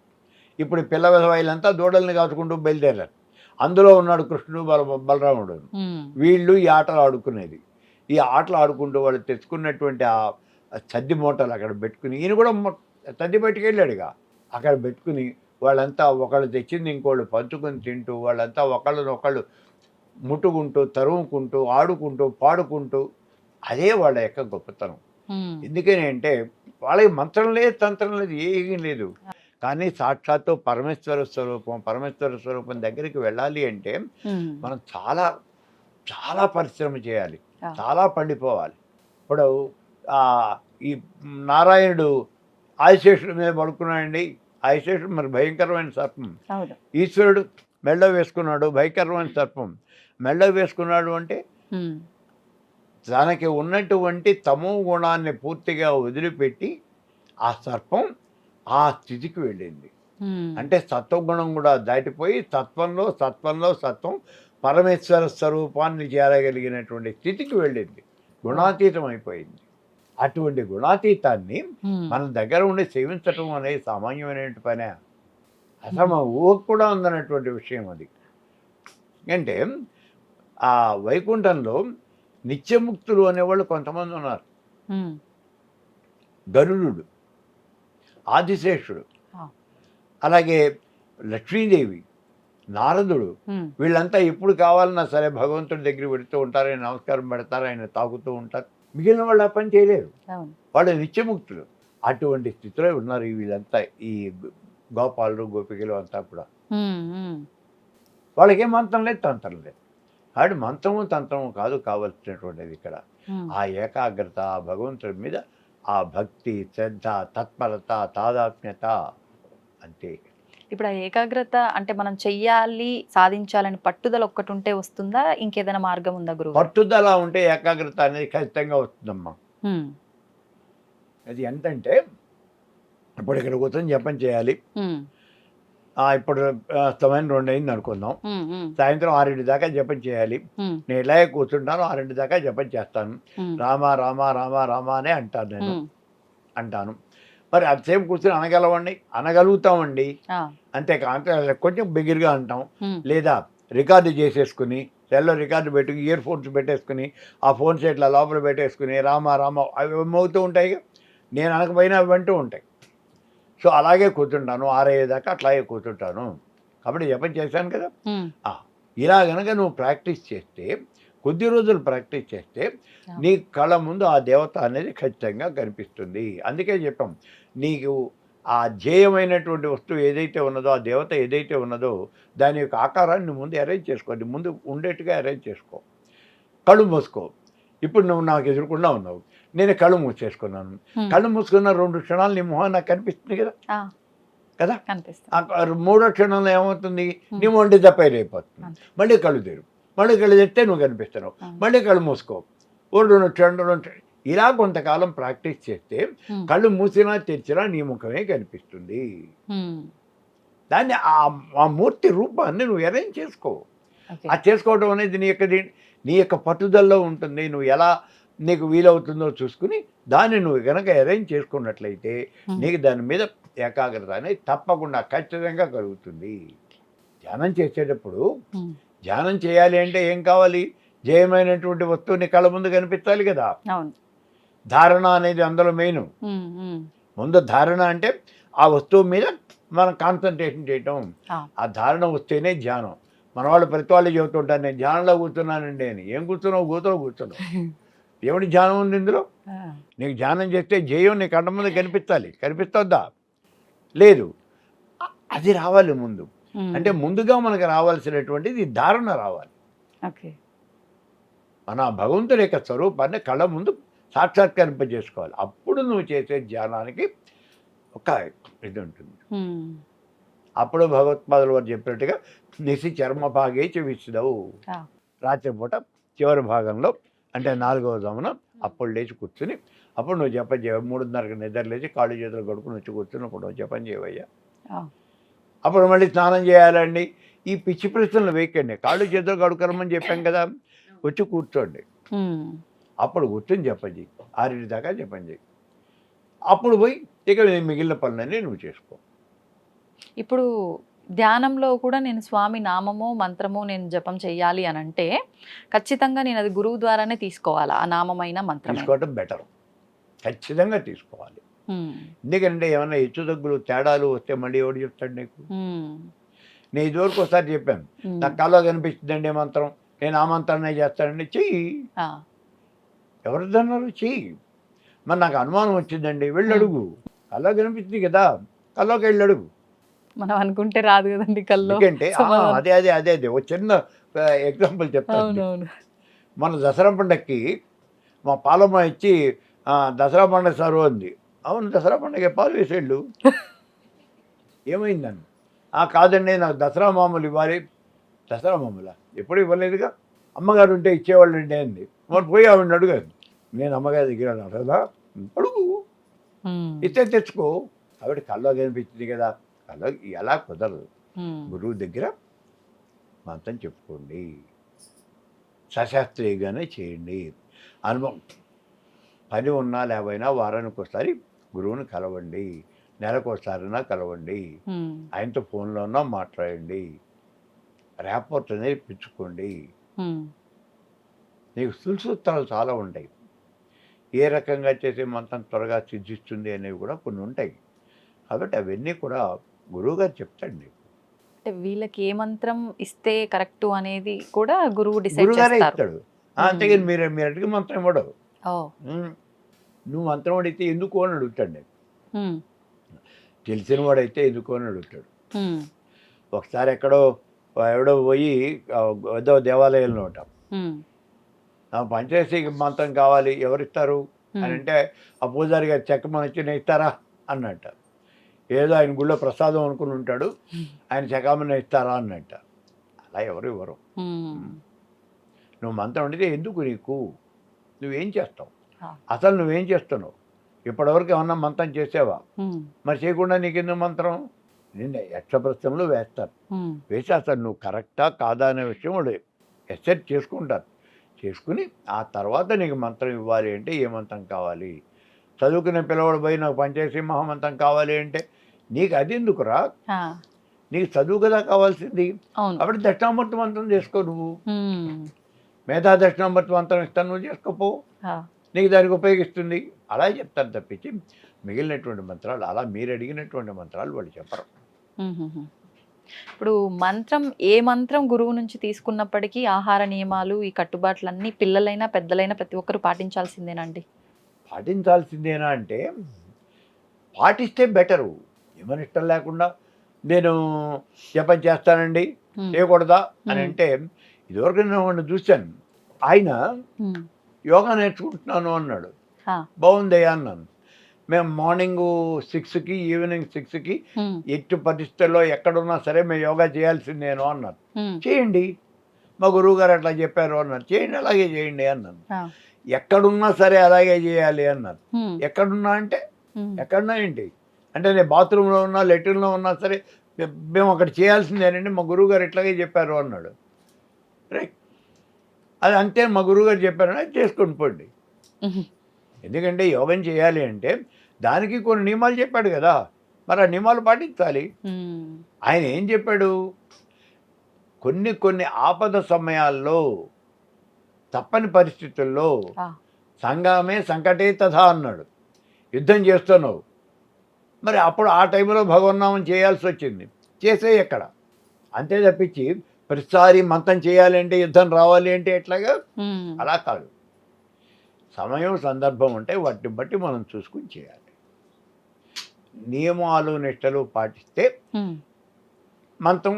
ఇప్పుడు పిల్ల విధవాయిలంతా దూడల్ని కాచుకుంటూ బయలుదేరారు. అందులో ఉన్నాడు కృష్ణుడు, బలరాముడు. వీళ్ళు ఈ ఆటలు ఆడుకునేది. ఈ ఆటలు ఆడుకుంటూ వాళ్ళు తెచ్చుకున్నటువంటి ఆ సద్ది మూటలు అక్కడ పెట్టుకుని, ఈయన కూడా సద్ది పట్టుకెళ్ళాడుగా, అక్కడ పెట్టుకుని వాళ్ళంతా ఒకళ్ళు తెచ్చింది ఇంకోళ్ళు పంచుకొని తింటూ, వాళ్ళంతా ఒకళ్ళనొకళ్ళు ముట్టుకుంటూ, తరుముకుంటూ, ఆడుకుంటూ, పాడుకుంటూ, అదే వాళ్ళ యొక్క గొప్పతనం. ఎందుకని అంటే వాళ్ళకి మంత్రం లేదు, తంత్రం లేదు, ఏమీ లేదు. కానీ సాక్షాత్తు పరమేశ్వర స్వరూపం దగ్గరికి వెళ్ళాలి అంటే మనం చాలా చాలా పరిశ్రమ చేయాలి, చాలా పండిపోవాలి. ఇప్పుడు ఈ నారాయణుడు ఆదిశేషుడి మీద పడుకున్నాడండి. ఆదిశేషుడు మరి భయంకరమైన సర్పం. ఈశ్వరుడు మెళ్ళ వేసుకున్నాడు, భయంకరమైన సర్పం. మెళ్ళ వేసుకున్నాడు అంటే తనకి ఉన్నటువంటి తమో గుణాన్ని పూర్తిగా వదిలిపెట్టి ఆ సర్పం ఆ స్థితికి వెళ్ళింది. అంటే సత్వగుణం కూడా దాటిపోయి సత్వం పరమేశ్వర స్వరూపాన్ని చేరగలిగినటువంటి స్థితికి వెళ్ళింది, గుణాతీతం అయిపోయింది. అటువంటి గుణాతీతాన్ని మన దగ్గర ఉండి సేవించటం అనేది సామాన్యమైనటువంటి పనే, అసలు మన ఊహకు కూడా ఉందన్నటువంటి విషయం అది. అంటే ఆ వైకుంఠంలో నిత్యముక్తులు అనేవాళ్ళు కొంతమంది ఉన్నారు. గరుడు, ఆదిశేషుడు, అలాగే లక్ష్మీదేవి, నారదుడు, వీళ్ళంతా ఎప్పుడు కావాలన్నా సరే భగవంతుడి దగ్గర పెడుతూ ఉంటారు, ఆయన నమస్కారం పెడతారు, ఆయన తాగుతూ ఉంటారు. మిగిలిన వాళ్ళు ఆ పని చేయలేరు, వాళ్ళు నిత్యముక్తులు. అటువంటి స్థితిలో ఉన్నారు వీళ్ళంతా, ఈ గోపాలు గోపికలు అంతా కూడా. వాళ్ళకి ఏం మంత్రం లేదు, తంత్రం లేదు. కాబట్టి మంత్రము తంత్రము కాదు కావాల్సినటువంటిది ఇక్కడ. ఆ ఏకాగ్రత, ఆ భగవంతుడి మీద ఆ భక్తి, శ్రద్ధ, తత్పరత, తాదాత్మ్యత, అంతే. ఇప్పుడు ఆ ఏకాగ్రత అంటే మనం చెయ్యాలి, సాధించాలని పట్టుదల ఒక్కటి ఉంటే వస్తుందా, ఇంకేదైనా మార్గం ఉందా గురువు? పట్టుదల ఉంటే ఏకాగ్రత అనేది ఖచ్చితంగా వస్తుందమ్మా. అది ఎంతంటే ఇప్పుడు ఇక్కడ కూర్చొని జపం చేయాలి. ఇప్పుడు సమయం 2 అయింది అనుకుందాం, సాయంత్రం 6 దాకా జపం చేయాలి. నేను ఇలాగే కూర్చుంటాను, 6 దాకా జపం చేస్తాను. రామ రామ రామ రామ అనే అంటాను, నేను అంటాను. మరి అంతసేపు కూర్చొని అనగలుగుతామండి. అంతేకాదు కొంచెం బిగిరిగా అంటాం, లేదా రికార్డు చేసేసుకుని సెల్లో రికార్డు పెట్టి ఇయర్ ఫోన్స్ పెట్టేసుకుని ఆ ఫోన్స్ ఇట్లా లోపల పెట్టేసుకుని రామ రామ అవి ఏమవుతూ ఉంటాయి, నేను అనకపోయినా అవి అంటూ ఉంటాయి. సో అలాగే కూర్చుంటాను, 6 దాకా అట్లాగే కూర్చుంటాను. కాబట్టి జపం చేశాను కదా. ఇలా కనుక నువ్వు ప్రాక్టీస్ చేస్తే, కొద్ది రోజులు ప్రాక్టీస్ చేస్తే నీ కళ్ళ ముందు ఆ దేవత అనేది ఖచ్చితంగా కనిపిస్తుంది. అందుకే చెప్పాం, నీకు ఆ ధ్యేయమైనటువంటి వస్తువు ఏదైతే ఉన్నదో, ఆ దేవత ఏదైతే ఉన్నదో దాని యొక్క ఆకారాన్ని ముందు అరేంజ్ చేసుకోండి, ముందు ఉండేట్టుగా అరేంజ్ చేసుకో. కళ్ళు మూసుకో. ఇప్పుడు నువ్వు నాకు ఎదురుకుండా ఉన్నావు, నేను కళ్ళు మూసేసుకున్నాను. కళ్ళు మూసుకున్న 2 క్షణాలు నీ మొహం నాకు కనిపిస్తుంది కదా కదా. 3వ క్షణంలో ఏమవుతుంది, నీ ఒంటి దప్పైపోతుంది. మళ్ళీ కళ్ళు తెరు, మళ్ళీ కళ్ళు తెరిస్తే నువ్వు కనిపిస్తున్నావు, మళ్ళీ కళ్ళు మూసుకో. 2 క్షణాలు ఇలా కొంతకాలం ప్రాక్టీస్ చేస్తే కళ్ళు మూసినా తెరిచినా నీ ముఖమే కనిపిస్తుంది. దాన్ని ఆ మూర్తి రూపాన్ని నువ్వు అరేంజ్ చేసుకో. ఆ చేసుకోవడం అనేది నీ యొక్క పట్టుదలలో ఉంటుంది. నువ్వు ఎలా నీకు వీలవుతుందో చూసుకుని దాన్ని నువ్వు కనుక అరేంజ్ చేసుకున్నట్లయితే నీకు దాని మీద ఏకాగ్రత అనేది తప్పకుండా ఖచ్చితంగా కలుగుతుంది. ధ్యానం చేసేటప్పుడు ధ్యానం చేయాలి అంటే ఏం కావాలి, జయమైనటువంటి వస్తువు నీ కళ్ళ ముందు కనిపించాలి కదా. ధారణ అనేది అందులో మెయిన్. ముందు ధారణ అంటే ఆ వస్తువు మీద మనం కాన్సన్ట్రేషన్ చేయటం. ఆ ధారణ వస్తేనే ధ్యానం. మన వాళ్ళు ప్రతి వాళ్ళు చెబుతుంటారు, నేను ధ్యానంలో కూర్చున్నానండి అని. ఏం కూర్చున్నావు, గోతులో కూర్చున్నావు. ఏమిటి ధ్యానం ఉంది ఇందులో? నీకు ధ్యానం చేస్తే జయం నీ కంట ముందు కనిపించాలి. కనిపిస్తుందా? లేదు. అది రావాలి ముందు. అంటే ముందుగా మనకు రావాల్సినటువంటిది ధారణ రావాలి. మన భగవంతుడి యొక్క స్వరూపాన్ని కళ్ళ ముందు సాక్షాత్కరింపజేసుకోవాలి. అప్పుడు నువ్వు చేసే ధ్యానానికి ఒక ఇది ఉంటుంది. అప్పుడు భగవత్పాదులు వారు చెప్పినట్టుగా నిశి చర్మ భాగే విసుదవు. రాత్రిపూట చివరి భాగంలో అంటే 4వ జామున అప్పుడు లేచి కూర్చుని అప్పుడు నువ్వు జపం చేయ. 3:30కి నిద్ర లేచి కాళ్ళు చేతులు కడుక్కుని వచ్చి కూర్చుని అప్పుడు నువ్వు జపం చేయవయ్యా. అప్పుడు మళ్ళీ స్నానం చేయాలండి. ఈ పిచ్చి ప్రశ్నలు వేయకండి. కాళ్ళు చేతులు కడుక్కోమని చెప్పాం కదా, వచ్చి కూర్చోండి. అప్పుడు కూర్చొని జపం చేయి. 6 దాకా జపం చేయి. అప్పుడు పోయి ఇక మిగిలిన పనులన్నీ నువ్వు చేసుకో. ఇప్పుడు ధ్యానంలో కూడా నేను స్వామి నామమో మంత్రమో నేను జపం చెయ్యాలి అని అంటే ఖచ్చితంగా నేను అది గురువు ద్వారానే తీసుకోవాలా? ఆ నామమైన మంత్రం తీసుకోవడం బెటర్, ఖచ్చితంగా తీసుకోవాలి. ఎందుకంటే ఏమన్నా హెచ్చు తగ్గులు తేడాలు వస్తే మళ్ళీ ఎవడు చెప్తాడు నీకు? నేను ఇదివరకు ఒకసారి చెప్పాను, నాకు కళ్ళలో కనిపిస్తుందండి మంత్రం, నేను ఆ మంత్రాన్ని చేస్తానండి. చెయ్యి. ఎవరిదన్నారు? చెయ్యి. మరి నాకు అనుమానం వచ్చిందండి, వెళ్ళి అడుగు. కళ్ళలో కనిపిస్తుంది కదా, కళ్ళలోకి వెళ్ళి అడుగు. మనం అనుకుంటే రాదు కదండి కల్లో. ఎందుకంటే అదే అదే అదే అదే ఒక చిన్న ఎగ్జాంపుల్ చెప్తాను. మన దసరా పండగకి మా పాలమ్మ ఇచ్చి దసరా పండుగ సర్వ ఉంది. అవును, దసరా పండుగ పాలు వేసేళ్ళు. ఏమైందని? కాదండి నాకు దసరా మామూలు ఇవ్వాలి. దసరా మామూలా? ఎప్పుడు ఇవ్వలేదుగా. అమ్మగారు ఉంటే ఇచ్చేవాళ్ళు అండి అంది. మరి పోయి ఆవిడని అడుగాను. నేను అమ్మగారి దగ్గర కదా, అడుగు, ఇస్తే తెచ్చుకో. కాబట్టి కల్లో కనిపించింది కదా, కల్లో ఎలా కుదరదు. గురువు దగ్గర మంత్రం చెప్పుకోండి, సశాస్త్రీయంగానే చేయండి. అనుభవం పని ఉన్నా లేవైనా వారానికి ఒకసారి గురువుని కలవండి, నెలకోసారైనా కలవండి, ఆయనతో ఫోన్లో ఉన్నా మాట్లాడండి, ర్యాపోర్ట్ అనేది పిచ్చుకోండి. నీకు సూత్రాలు చాలా ఉంటాయి. ఏ రకంగా చేసే మంత్రం త్వరగా సిద్ధిస్తుంది అనేవి కూడా కొన్ని ఉంటాయి. కాబట్టి అవన్నీ కూడా గురువుగారు చెప్తాడు నీకు. అంటే వీళ్ళకి ఏ మంత్రం ఇస్తే కరెక్ట్ అనేది కూడా గురువు డిసైడ్ గురువుగారే చేస్తారు. ఇస్తాడు. అంతేగాని మీరు అడిగి మంత్రం ఇవ్వడు. నువ్వు మంత్రం అడిగితే ఎందుకు అని అడుగుతాడు నేను. ఉమ్, తెలిసిన వాడైతే ఎందుకు అని అడుగుతాడు. ఉమ్, ఒకసారి ఎవడో పోయి ఏదో దేవాలయంలో ఉంటాం, ఉమ్, నాకు పంచేసి మంత్రం కావాలి ఎవరిస్తారు అని అంటే ఆ పూజారి గారు చెక్కమని వచ్చి నేను ఇస్తారా అన్నట్ట. ఏదో ఆయన గుళ్ళో ప్రసాదం అనుకుని ఉంటాడు, ఆయన చెక్కమని ఇస్తారా అన్నట్ట. అలా ఎవరు ఇవ్వరు. ఉమ్, నువ్వు మంత్రం అడిగితే ఎందుకు నీకు, నువ్వేం చేస్తావు, ఆ. అసలు నువ్వేం చేస్తున్నావు, ఇప్పటివరకు ఏమన్నా మంత్రం చేసావా, ఉమ్, మరి చేయకుండా నీకెందుకు మంత్రం, నిన్న యక్ష ప్రశ్నలు వేస్తారు, ఉమ్, వేసి అసలు నువ్వు కరెక్టా కాదా అనే విషయం వాళ్ళు ఎసెట్ చేసుకుంటారు. చేసుకుని ఆ తర్వాత నీకు మంత్రం ఇవ్వాలి అంటే ఏ మంత్రం కావాలి, చదువుకునే పిల్లవాడు పోయి నాకు పంచేసి మహామంత్రం కావాలి అంటే నీకు అది ఎందుకురా, ఆ, నీకు చదువు కదా కావాల్సింది. అవును. కాబట్టి దక్షిణామూర్తి మంత్రం చేసుకో, నువ్వు ఉమ్, మేధా దక్షిణామూర్తి మంత్రం ఇస్తాను, నువ్వు చేసుకోపో, ఆ, నీకు దానికి ఉపయోగిస్తుంది. అలా చెప్తారు తప్పించి మిగిలినటువంటి మంత్రాలు అలా మీరు అడిగినటువంటి మంత్రాలు వాళ్ళు చెప్పరు. ఉహుహు. ఇప్పుడు మంత్రం ఏ మంత్రం గురువు నుంచి తీసుకున్నప్పటికీ ఆహార నియమాలు ఈ కట్టుబాట్లన్నీ పిల్లలైనా పెద్దలైనా ప్రతి ఒక్కరు పాటించాల్సిందేనండి. పాటించాల్సిందేనా అంటే పాటిస్తే బెటరు. ఏమని ఇష్టం లేకుండా నేను జపం చేస్తానండి ఉమ్, చేయకూడదా అని అంటే, ఇదివరకు నేను వాడిని చూశాను, ఆయన ఉమ్, యోగా నేర్చుకుంటున్నాను అన్నాడు. ఆ, బాగుందయ్యా అన్నాను. మేము మార్నింగ్ 6కి ఈవినింగ్ 6కి ఉమ్, ఎట్టి పరిస్థితుల్లో ఎక్కడున్నా సరే మేము యోగా చేయాల్సిందేను అన్నారు. ఉమ్, చేయండి, మా గురువు గారు అట్లా చెప్పారు అన్నారు. చేయండి, అలాగే చేయండి అన్నాను. ఆ, ఎక్కడున్నా సరే అలాగే చేయాలి అన్నారు. ఉమ్, ఎక్కడున్నా అంటే ఉమ్, ఎక్కడున్నా ఏంటి అంటే, నేను బాత్రూంలో ఉన్నా లెట్రిన్లో ఉన్నా సరే మేము అక్కడ చేయాల్సిందేనండి, మా గురువు గారు ఇట్లాగే చెప్పారు అన్నాడు. రైట్, అది అంతే, మా గురువు గారు చెప్పారని అది చేసుకొని పోండి. ఉహు, ఎందుకంటే యోగం చేయాలి అంటే దానికి కొన్ని నియమాలు చెప్పాడు కదా, మరి ఆ నియమాలు పాటించాలి. ఉమ్, ఆయన ఏం చెప్పాడు, కొన్ని ఆపద సమయాల్లో తప్పని పరిస్థితుల్లో ఆ, సంగామే సంకటే తథా అన్నాడు. యుద్ధం చేస్తున్నావు, మరి అప్పుడు ఆ టైంలో భగవన్నామం చేయాల్సి వచ్చింది, చేసే ఎక్కడ, అంతే తప్పించి ప్రతిసారి మంత్రం చేయాలి అంటే యుద్ధం రావాలి అంటే ఎట్లాగా, ఉమ్, అలా కాదు. సమయం సందర్భం ఉంటే వాటిని బట్టి మనం చూసుకుని చేయాలి. నియమాలు నిష్టలు పాటిస్తే ఉమ్. మంత్రం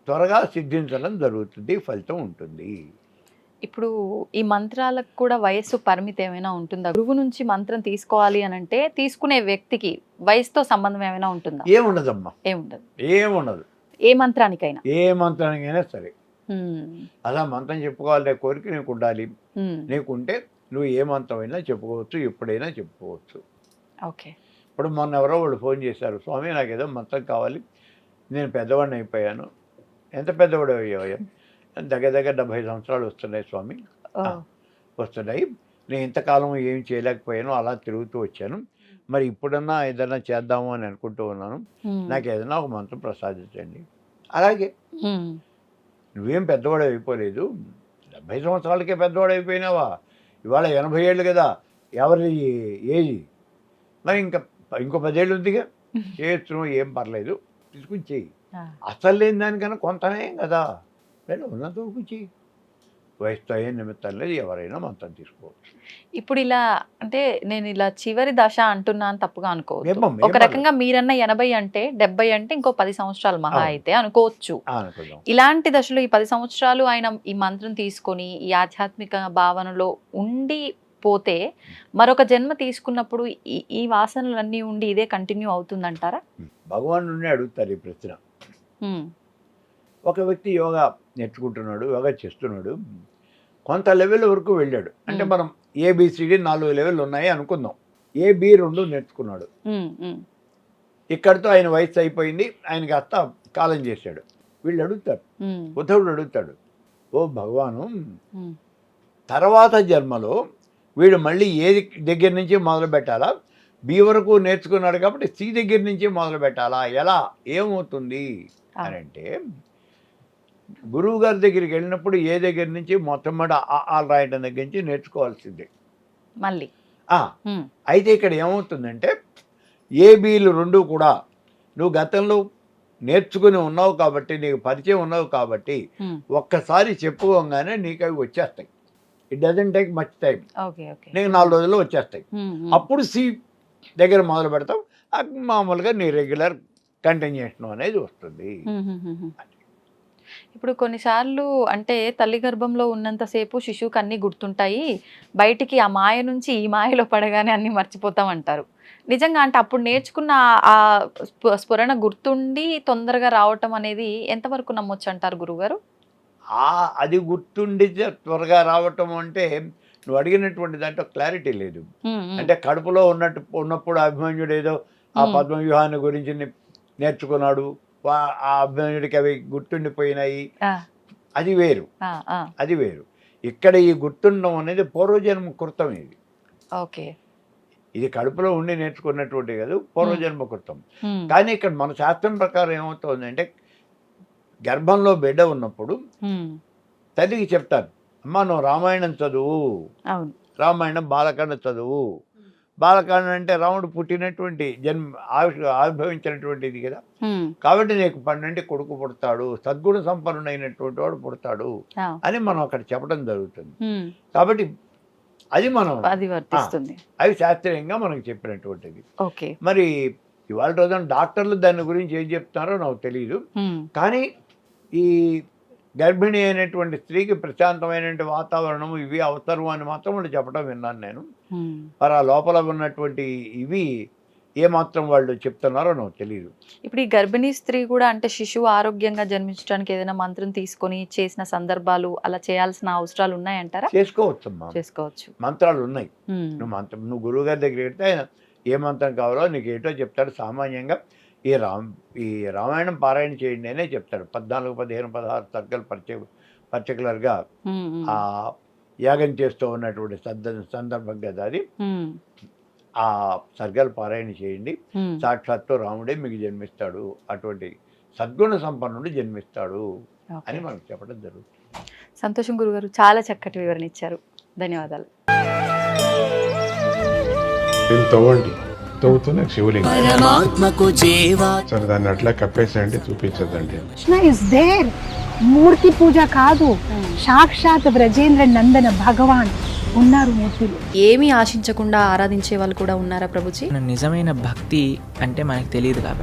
త్వరగా సిద్ధించడం జరుగుతుంది, ఫలితం ఉంటుంది. ఇప్పుడు ఈ మంత్రాలకు కూడా వయస్సు పరిమితి ఏమైనా ఉంటుందా? గురువు నుంచి మంత్రం తీసుకోవాలి అని అంటే తీసుకునే వ్యక్తికి వయసుతో సంబంధం ఏమైనా ఉంటుందా? ఏముండదమ్మా, ఏముండదు. ఏముండదు. ఏ మంత్రానికైనా. ఏ మంత్రానికైనా సరే అలా మంత్రం చెప్పుకోవాలనే కోరిక నీకు ఉండాలి. నీకుంటే నువ్వు ఏ మంత్రం అయినా చెప్పుకోవచ్చు, ఎప్పుడైనా చెప్పుకోవచ్చు. ఓకే. ఇప్పుడు మొన్న ఎవరో వాళ్ళు ఫోన్ చేశారు, స్వామి నాకు ఏదో మంత్రం కావాలి, నేను పెద్దవాడిని అయిపోయాను. ఎంత పెద్దవాడు అయ్యావయ్యా? దగ్గర 70 సంవత్సరాలు వస్తున్నాయి స్వామి, వస్తున్నాయి. నేను ఇంతకాలం ఏం చేయలేకపోయాను, అలా తిరుగుతూ వచ్చాను. మరి ఇప్పుడన్నా ఏదైనా చేద్దాము అని అనుకుంటూ ఉన్నాను, నాకు ఏదైనా ఒక మంత్రం ప్రసాదించండి. అలాగే నువ్వేం పెద్దవాడు అయిపోలేదు, 70 సంవత్సరాలకే పెద్దవాడు అయిపోయినావా? ఇవాళ 80 ఏళ్ళు కదా ఎవరి ఏజ్, మరి ఇంకో 10 ఏళ్ళు ఉందిగా, చేయొచ్చు, ఏం పర్లేదు, తీసుకుని చెయ్యి. అసలు లేని దానికన్నా కొంతనే కదా, నేను ఉన్నంత వరకు చెయ్యి. వయసుతో ఏ నిమిత్తం లేదు, ఎవరైనా మంత్రం తీసుకోవచ్చు. ఇప్పుడు ఇలా అంటే నేను ఇలా చివరి దశ అంటున్నాను తప్పుగా అనుకోవచ్చు. ఏమో, ఒక రకంగా మీరన్న 80 అంటే 70 అంటే ఇంకో 10 సంవత్సరాలు మహా అయితే అనుకోవచ్చు. అనుకుందాం. ఇలాంటి దశలో ఈ 10 సంవత్సరాలు ఆయన ఈ మంత్రం తీసుకొని ఈ ఆధ్యాత్మిక భావనలో ఉండి పోతే మరొక జన్మ తీసుకున్నప్పుడు ఈ వాసనలన్నీ ఉండి ఇదే కంటిన్యూ అవుతుందంటారా? భగవానుడిని అడుగుతారు ఈ ప్రశ్న. ఒక వ్యక్తి యోగా నేర్చుకుంటున్నాడు, యోగా చేస్తున్నాడు, కొంత లెవెల్ వరకు వెళ్ళాడు. అంటే మనం ఏబిసిడి 4 లెవెల్ ఉన్నాయి అనుకుందాం. ఏబి 2 నేర్చుకున్నాడు. ఇక్కడితో ఆయన వయసు అయిపోయింది, ఆయన కాస్త కాలం చేశాడు. వీళ్ళు అడుగుతారు, ఉద్ధవుడు అడుగుతాడు, ఓ భగవాను, తర్వాత జన్మలో వీడు మళ్ళీ ఏ దగ్గర నుంచి మొదలు పెట్టాలా? బి వరకు నేర్చుకున్నాడు కాబట్టి సి దగ్గర నుంచి మొదలు పెట్టాలా? ఎలా, ఏమవుతుంది అని అంటే, గురువు గారి దగ్గరికి వెళ్ళినప్పుడు ఏ దగ్గర నుంచి మొట్టమొదటి ఆలు రాయడం దగ్గర నుంచి నేర్చుకోవాల్సిందే మళ్ళీ. అయితే ఇక్కడ ఏమవుతుందంటే, ఏబీలు 2 కూడా నువ్వు గతంలో నేర్చుకుని ఉన్నావు కాబట్టి, నీకు పరిచయం ఉన్నావు కాబట్టి ఒక్కసారి చెప్పుకోగానే నీకు అవి వచ్చేస్తాయి. It doesn't take much time, నీకు 4 రోజుల్లో వచ్చేస్తాయి. అప్పుడు సి దగ్గర మొదలు పెడతాం మామూలుగా నీ రెగ్యులర్ కంటిన్యూషన్ అనేది వస్తుంది. ఇప్పుడు కొన్నిసార్లు అంటే తల్లి గర్భంలో ఉన్నంతసేపు శిశువుకి అన్నీ గుర్తుంటాయి, బయటికి ఆ మాయ నుంచి ఈ మాయలో పడగానే అన్నీ మర్చిపోతాం అంటారు. నిజంగా అంటే అప్పుడు నేర్చుకున్న ఆ స్ఫురణ గుర్తుండి తొందరగా రావటం అనేది ఎంతవరకు నమ్మొచ్చు అంటారు గురుగారు? అది గుర్తుండి త్వరగా రావటం అంటే నువ్వు అడిగినటువంటి దాంట్లో క్లారిటీ లేదు. అంటే కడుపులో ఉన్నప్పుడు అభిమన్యుడు ఏదో ఆ పద్మవ్యూహాన్ని గురించి నేర్చుకున్నాడు, ఆ అభిమన్యుడికి అవి గుర్తుండిపోయినాయి, అది వేరు. అది వేరు. ఇక్కడ ఈ గుర్తుండడం అనేది పూర్వజన్మ కృతం. ఇది ఓకే, ఇది కడుపులో ఉండి నేర్చుకున్నటువంటి కాదు, పూర్వజన్మ కృతం. కానీ ఇక్కడ మన శాస్త్రం ప్రకారం ఏమవుతుంది అంటే గర్భంలో బిడ్డ ఉన్నప్పుడు తల్లికి చెప్తారు, అమ్మ నువ్వు రామాయణం చదువు, రామాయణం బాలకాండ చదువు. బాలకాండ అంటే రాముడు పుట్టినటువంటి ఆవిర్భవించినటువంటిది కదా, కాబట్టి నీకు 12 కొడుకు పుడతాడు, సద్గుణ సంపన్నుడైనటువంటి వాడు పుడతాడు అని మనం అక్కడ చెప్పడం జరుగుతుంది. కాబట్టి అది మనం అవి శాస్త్రీయంగా మనకు చెప్పినటువంటిది. మరి ఇవాళ రోజున డాక్టర్లు దాని గురించి ఏం చెప్తున్నారో నాకు తెలియదు, కానీ ఈ గర్భిణి అయినటువంటి స్త్రీకి ప్రశాంతమైనటువంటి వాతావరణం ఇవి అవసరం అని మాత్రం వాళ్ళు చెప్పడం విన్నాను నేను. మరి ఆ లోపల ఉన్నటువంటి ఇవి ఏమాత్రం వాళ్ళు చెప్తున్నారో నాకు తెలియదు. ఇప్పుడు ఈ గర్భిణీ స్త్రీ కూడా అంటే శిశువు ఆరోగ్యంగా జన్మించడానికి ఏదైనా మంత్రం తీసుకొని చేసిన సందర్భాలు అలా చేయాల్సిన అవసరాలు ఉన్నాయంటారా? చేసుకోవచ్చు, మంత్రాలు ఉన్నాయి. నువ్వు గురువు గారి దగ్గర వెళ్తే ఆయన ఏ మంత్రం కావాలో నీకు ఏటో చెప్తాడు. సామాన్యంగా ఈ రామాయణం పారాయణ చేయండి అనే చెప్తాడు. 14, 15, 16 సర్గలు పర్టికులర్గా ఆ యాగం చేస్తూ ఉన్నటువంటి సందర్భం కదా అది. ఆ సర్గలు పారాయణ చేయండి, సాక్షాత్తు రాముడే మీకు జన్మిస్తాడు, అటువంటి సద్గుణ సంపన్నుడు జన్మిస్తాడు అని మనకు చెప్పడం జరుగుతుంది. సంతోషం గురుగారు, చాలా చక్కటి వివరణ ఇచ్చారు, ధన్యవాదాలు. తవ్వుతున్న శివలింగం సరే దాన్ని అట్లా కప్పేసేయండి, చూపించదండి. కృష్ణ ఇస్ దేర్, మూర్తి పూజ కాదు, సాక్షాత్ బ్రజేంద్ర నందన భగవాన్ ఉన్నారు మూర్తిలో. ఏమీ ఆశించకుండా ఆరాధించే వాళ్ళు కూడా ఉన్నారా ప్రభుజీ? నిజమైన భక్తి అంటే మనకు తెలియదు కాబట్టి